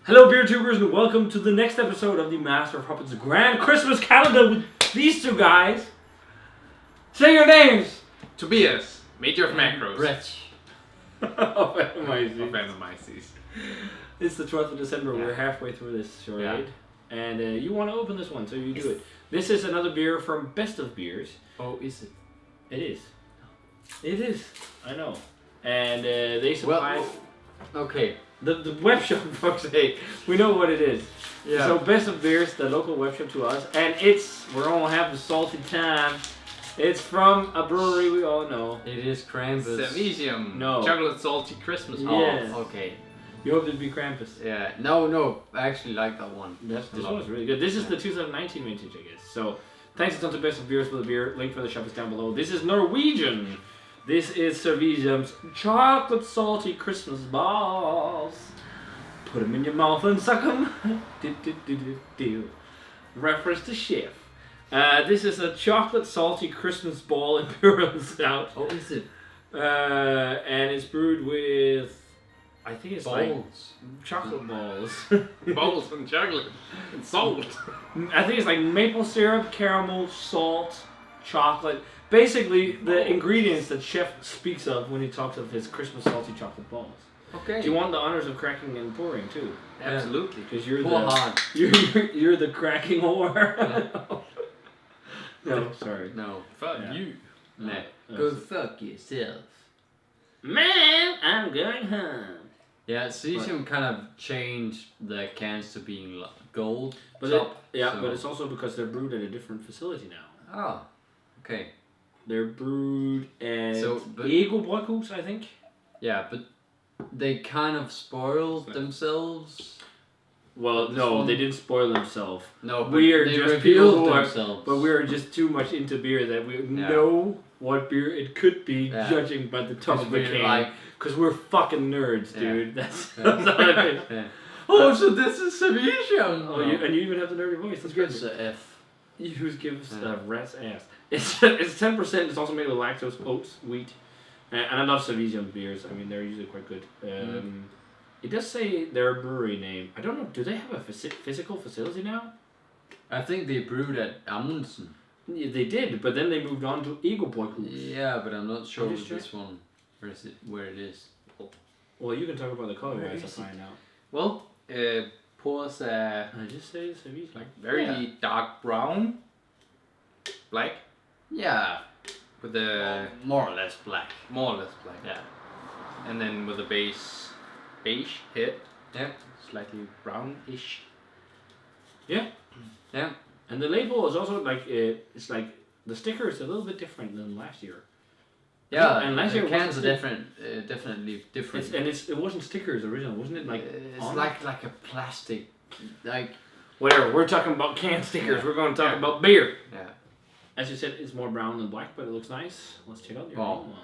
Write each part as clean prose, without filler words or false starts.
Hello, beer tubers, and welcome to the next episode of the Master of Puppets Grand Christmas Calendar with these two guys. Say your names! Tobias, Major of Macros. Brett. Of Enemyces. Of Enemyces. It's the 12th of December. Yeah. We're halfway through this charade. Yeah. And you want to open this one, so you do it. This is another beer from Best of Beers. Oh, is it? It is. It is. I know. And they supply... Okay. The web shop, for fuck's sake. We know what it is. Yeah. So Best of Beers, the local web shop to us. And we're all having a salty time. It's from a brewery we all know. It is Krampus. Savisium. No. Chocolate salty Christmas Yeah. ball. Yes. Oh, okay. You hope it'd be Krampus. Yeah. No. I actually like that one. This one was really good. This is the 2019 vintage, I guess. So thanks a ton to Best of Beers for the beer. Link for the shop is down below. This is Norwegian. This is Servisium's chocolate salty Christmas balls. Put them in your mouth and suck them. Reference to Chef. This is a chocolate salty Christmas ball imperial stout. Oh, is it? And it's brewed with, I think it's like Balls. chocolate balls. Balls and chocolate. And salt. I think it's like maple syrup, caramel, salt, chocolate. Basically, the ingredients that Chef speaks of when he talks of his Christmas salty chocolate balls. Okay. Do you want the honors of cracking and pouring too? Absolutely. Because you're Pour the hard. you're the cracking whore. No, sorry. No. Fuck Yeah. you. Nah. Oh, Go so- fuck yourself. Man, I'm going home. Yeah, Cesium kind of changed the cans to being gold. But top, but so- it's also because they're brewed at a different facility now. Oh. Okay. They're brewed at but- Eagle Bryghus, I think. Yeah, but they kind of spoiled themselves. Well, This no, one- they didn't spoil themselves. No, but We are they just people revealed who are, themselves. but we are just too much into beer that we Yeah. know what beer it could be, Yeah. judging by the top of the we're can. like, Because we're fucking nerds, Yeah. dude. That's Yeah. that's all it is. yeah. Oh, so this is Cesium. Oh, and you even have the nerdy voice. That's good. It's a F. You gives Yeah. a rat's ass. It's 10%. It's also made with lactose, oats, wheat, and I love Savisium beers. I mean, they're usually quite good. It does say their brewery name. I don't know. Do they have a physical facility now? I think they brewed at Amundsen. Yeah, they did, but then they moved on to Eagle Bryghus. Yeah, but I'm not sure Are you with sure? this one. Where it is. Well, you can talk about the color Where as I is it? find out. Well, pours I just say Savisium. like very Yeah. dark brown. Black. Yeah, With a more or less black. more or less black. Yeah. And then with a beige head. Yeah. Slightly brownish. Yeah. Yeah. And the label is also like it's like the sticker is a little bit different than last year. Yeah, and last year the cans are wasn't different. Definitely different. It wasn't stickers original, wasn't it? Like it's on- like a plastic, like whatever. We're talking about can stickers. Yeah. We're going to talk Yeah. about beer. yeah. As you said, it's more brown than black, but it looks nice. Let's check out your Wow. name.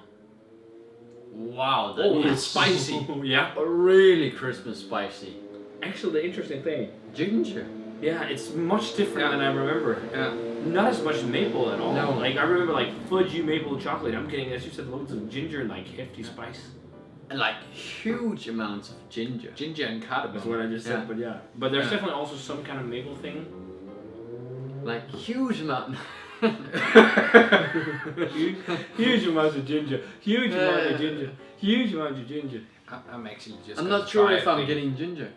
Wow, that Oh, is it's spicy. Yeah. really Christmas spicy. Actually, the interesting thing. Ginger. Yeah, it's much different Yeah. than I remember. Yeah. Not as much maple at all. No. Like I remember like fudgy maple chocolate. I'm getting, as you said, loads of ginger and like hefty spice. And like huge amounts of ginger. Ginger and cardamom. That's what I just said, Yeah. but yeah. But there's Yeah. definitely also some kind of maple thing. Like huge amount. Huge amounts of ginger. Huge amounts of ginger. Huge amounts of ginger. I'm actually just. I'm gonna not sure try if a I'm thing. getting ginger.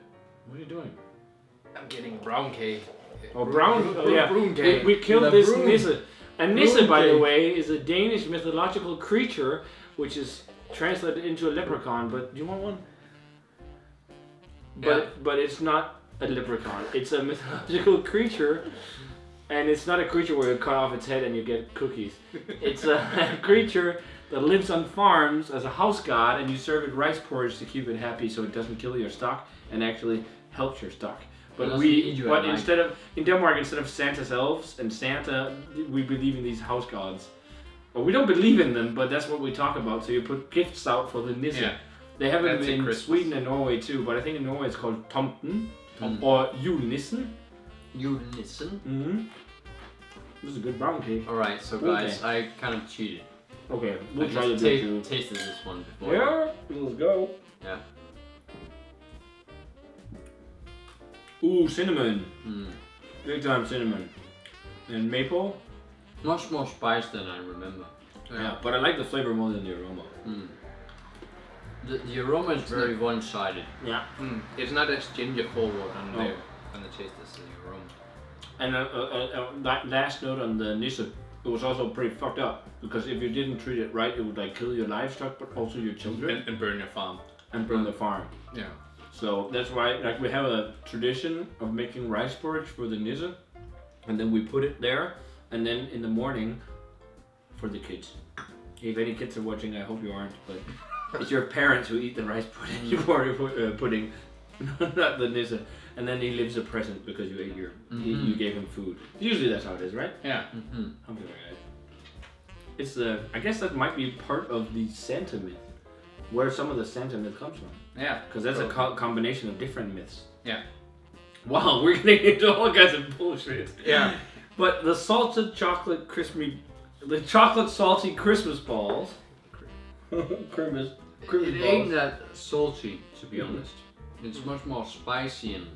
What are you doing? I'm getting brown cake. Oh, brown. Oh, yeah. Brown We, cake. we killed The this broom. Nisse. And Nisse, Broom by the cake. way, is a Danish mythological creature, which is translated into a leprechaun. But do you want one? But it's not a leprechaun. It's a mythological creature, and it's not a creature where you cut off its head and you get cookies. It's a creature that lives on farms as a house god, and you serve it rice porridge to keep it happy, so it doesn't kill your stock and actually helps your stock. But Unless you eat you at night. instead of in Denmark, instead of Santa's elves and Santa, we believe in these house gods. Well, we don't believe in them, but that's what we talk about. So you put gifts out for the Nisse. Yeah. They have That's it in in Christmas. Sweden and Norway too, but I think in Norway it's called Tomten Mm. or Julenissen. You listen. Mm-hmm. This is a good brown cake. Alright, so guys, I kind of cheated. Okay, we'll I try just to do it too. tasted this one before. Yeah, let's go. Yeah. Ooh, cinnamon. Mm. Big time cinnamon. And maple. Much more spice than I remember. Yeah, but I like the flavor more than the aroma. Mm. The aroma is very one-sided. Yeah. It's not as ginger forward on No. the taste as the aroma. And that last note on the Nisse, it was also pretty fucked up because if you didn't treat it right, it would like kill your livestock, but also your children And burn your farm. and burn the farm. Yeah. So that's why, like, we have a tradition of making rice porridge for the Nisse, and then we put it there, and then in the morning for the kids. If any kids are watching, I hope you aren't, but it's your parents who eat the rice pudding, not the Nisse. And then he leaves a present because you ate you gave him food. Usually that's how it is, right? Yeah. Something like that. It's I guess that might be part of the Santa myth, where some of the Santa myth comes from. Yeah. Because that's a combination of different myths. Yeah. Wow, we're getting into all kinds of bullshit. Yeah. But the the chocolate salty Christmas balls. Christmas It balls. ain't that salty, to be honest. It's much more spicy and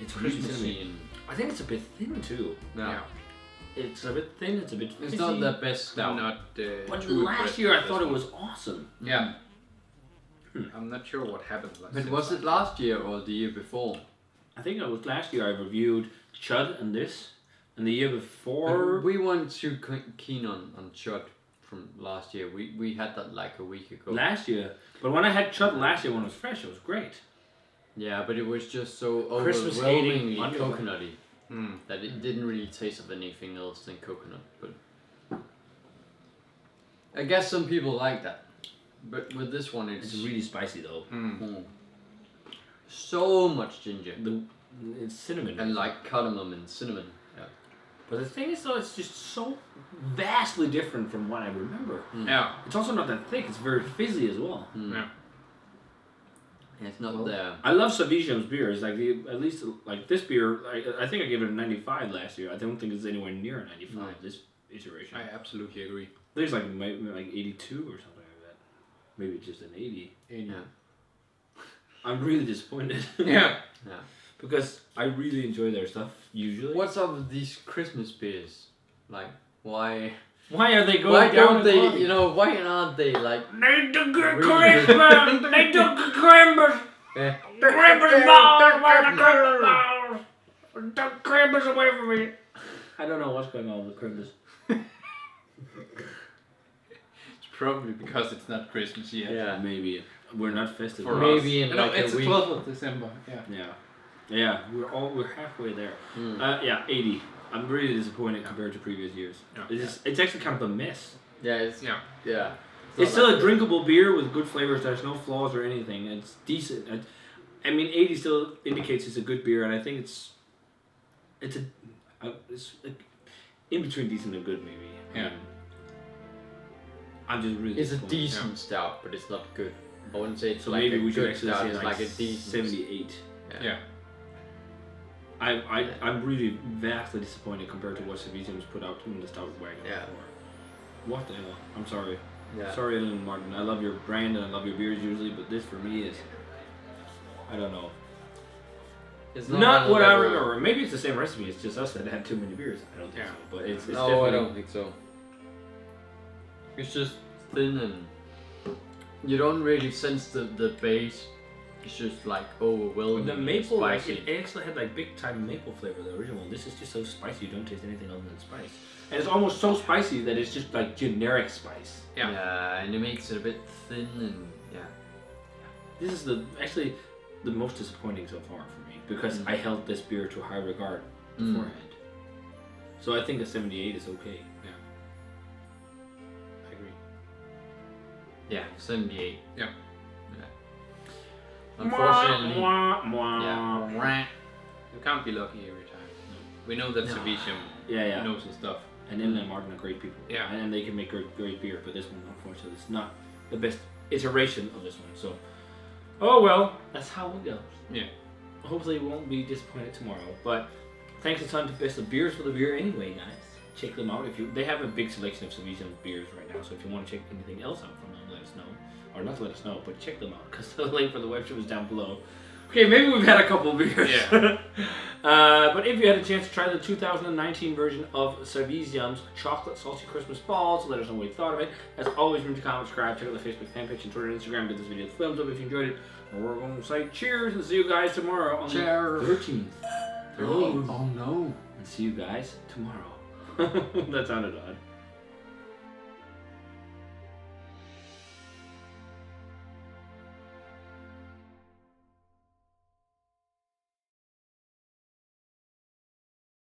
It's really Christmassy cinnamony. and I think it's a bit thin too. yeah. It's a bit thin. It's a bit. It's fizzy. not the best stout. Not. But too last aggressive year I as thought it one. was awesome. Yeah. I'm not sure what happened last But year. was it last year or the year before? I think it was last year I reviewed Chud and this, and the year before. We weren't too keen on Chud from last year. We had that like a week ago. Last year, but when I had Chud last year when it was fresh, it was great. Yeah, but it was just so Christmas overwhelmingly hating coconutty that it didn't really taste of anything else than coconut. But I guess some people like that. But with this one, It's really spicy though. so much ginger It's cinnamon. and like cardamom and cinnamon. Yeah. But the thing is though, it's just so vastly different from what I remember. Yeah. It's also not that thick. It's very fizzy as well. Yeah. Yeah, it's not there. I love Savisium's beers. Like at least like this beer, I think I gave it a 95 last year. I don't think it's anywhere near a 95 this iteration. I absolutely agree. I think it's like maybe like 82 or something like that. Maybe just an 80. Yeah. I'm really disappointed. Yeah. Yeah. Because I really enjoy their stuff usually. What's up with these Christmas beers? Like, why? Why are they going Why down don't the they? quality? You know, why aren't they like? They took the Really? Christmas! They took the Christmas! Eh, The Christmas balls! Where are the Christmas balls? Took Christmas away from me! I don't know what's going on with Christmas. It's probably because it's not Christmas yet. yeah. Maybe. We're not festive. For Maybe us. in No, like it's a the week. 12th of December. Yeah. Yeah. Yeah, we're halfway there. Yeah, 80. I'm really disappointed compared to previous years. Yeah. It's actually kind of a mess. Yeah. It's Yeah. yeah. It's still a drinkable beer with good flavors. There's no flaws or anything. It's decent. I mean, 80 still indicates it's a good beer, and I think it's like in between decent and good, maybe. Yeah. I'm just really. It's a disappointed. decent stout, but it's not good. I wouldn't say it's So like maybe a we should good actually stout. say It's like, like a decent 78. Yeah. I'm really vastly disappointed compared to what Savisium's put out in the stout wagon Yeah. before. What the hell? I'm sorry. Yeah. Sorry, Ellen Martin. I love your brand and I love your beers usually, but this for me is, I don't know. It's Not on a what I level- remember. Maybe it's the same recipe. It's just us that had too many beers. I don't think Yeah. so. But it's No, I definitely. don't think so. It's just thin and you don't really sense the base. It's just like overwhelming. The maple, like, spicy. it actually had like big time maple flavor. The original one. This is just so spicy. You don't taste anything other than spice. And it's almost so spicy that it's just like generic spice. Yeah. Yeah, and it makes it a bit thin and yeah. This is actually the most disappointing so far for me because I held this beer to high regard beforehand. So I think a 78 is okay. I agree. Yeah, 78. Yeah. Unfortunately, Yeah. yeah. You can't be lucky every time. We know that Savisium Yeah. knows his stuff. And Ellen and Martin are great people. Yeah. And they can make great beer, but this one, unfortunately, is not the best iteration of this one. So, oh well, that's how it goes. Yeah. Hopefully, we won't be disappointed tomorrow. But thanks a ton to Best of Beers for the beer anyway, guys. Check them out. They have a big selection of Savisium beers right now. So if you want to check anything else out from them, let us know. Or not let us know, but check them out because the link for the website is down below. Okay, maybe we've had a couple beers. Yeah. But if you had a chance to try the 2019 version of Savisian's Chocolate Salty Christmas Balls, let us know what you thought of it. As always, remember to comment, subscribe, check out the Facebook fan page and Twitter and Instagram. Give this video a thumbs up if you enjoyed it. And we're going to say cheers and see you guys tomorrow on Cheers. the 13th. Oh no. And see you guys tomorrow. That sounded odd.